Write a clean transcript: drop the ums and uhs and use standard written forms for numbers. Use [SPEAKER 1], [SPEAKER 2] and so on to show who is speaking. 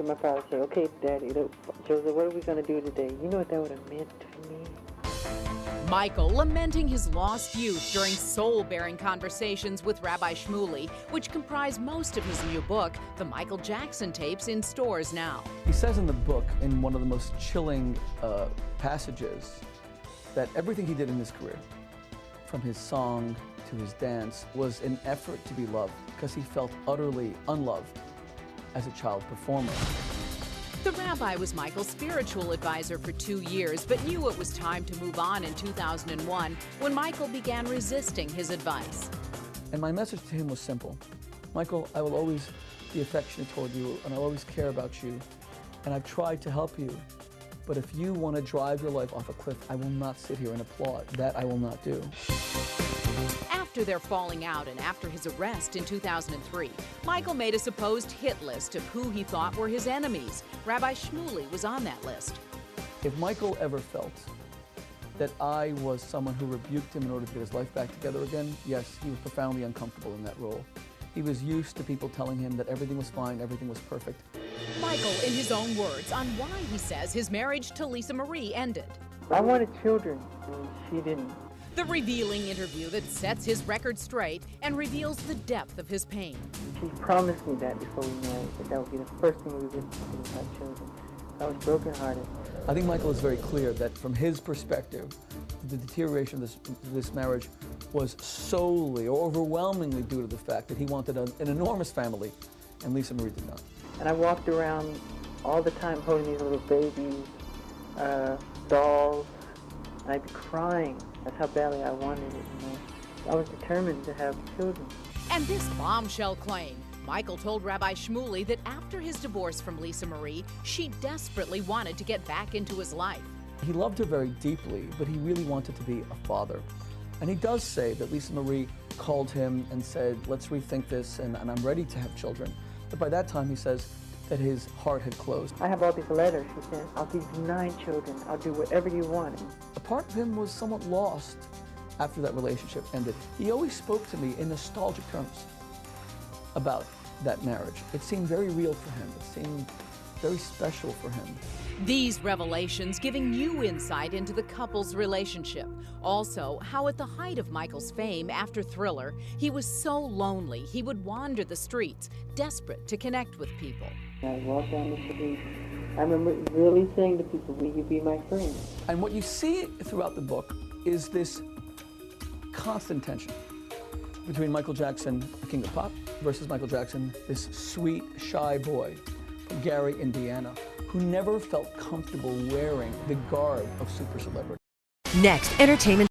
[SPEAKER 1] My father said, "Okay, Daddy, look, Joseph, what are we going to do today?" You know what that would have meant to me?
[SPEAKER 2] Michael lamenting his lost youth during soul-bearing conversations with Rabbi Shmuley, which comprise most of his new book, The Michael Jackson Tapes, in stores now.
[SPEAKER 3] He says in the book, in one of the most chilling passages, that everything he did in his career, from his song to his dance, was an effort to be loved because he felt utterly unloved as a child performer.
[SPEAKER 2] The rabbi was Michael's spiritual advisor for 2 years, but knew it was time to move on in 2001 when Michael began resisting his advice.
[SPEAKER 3] And my message to him was simple. Michael, I will always be affectionate toward you, and I'll always care about you, and I've tried to help you. But if you want to drive your life off a cliff, I will not sit here and applaud. That I will not do.
[SPEAKER 2] After their falling out and after his arrest in 2003, Michael made a supposed hit list of who he thought were his enemies. Rabbi Shmuley was on that list.
[SPEAKER 3] If Michael ever felt that I was someone who rebuked him in order to get his life back together again, yes, he was profoundly uncomfortable in that role. He was used to people telling him that everything was fine, everything was perfect.
[SPEAKER 2] Michael, in his own words, on why he says his marriage to Lisa Marie ended.
[SPEAKER 1] I wanted children, and she didn't.
[SPEAKER 2] The revealing interview that sets his record straight and reveals the depth of his pain.
[SPEAKER 1] She promised me that before we married, that would be the first thing we would do with our children. I was brokenhearted.
[SPEAKER 3] I think Michael is very clear that from his perspective, the deterioration of this marriage was solely or overwhelmingly due to the fact that he wanted an enormous family, and Lisa Marie did not.
[SPEAKER 1] And I walked around all the time holding these little babies, dolls, and I'd be crying. That's how badly I wanted it, you know. I was determined to have children.
[SPEAKER 2] And this bombshell claim, Michael told Rabbi Shmuley that after his divorce from Lisa Marie, she desperately wanted to get back into his life.
[SPEAKER 3] He loved her very deeply, but he really wanted to be a father. And he does say that Lisa Marie called him and said, let's rethink this, and I'm ready to have children. But by that time, he says that his heart had closed.
[SPEAKER 1] I have all these letters. She said, "I'll give you 9 children. I'll do whatever you want."
[SPEAKER 3] A part of him was somewhat lost after that relationship ended. He always spoke to me in nostalgic terms about that marriage. It seemed very real for him. It seemed very special for him.
[SPEAKER 2] These revelations giving new insight into the couple's relationship. Also, how at the height of Michael's fame after Thriller, he was so lonely he would wander the streets, desperate to connect with people.
[SPEAKER 1] I walked down the street. I remember really saying to people, "Will you be my friend?"
[SPEAKER 3] And what you see throughout the book is this constant tension between Michael Jackson, the king of pop, versus Michael Jackson, this sweet, shy boy from Gary, Indiana, who never felt comfortable wearing the garb of super celebrity.
[SPEAKER 4] Next, entertainment.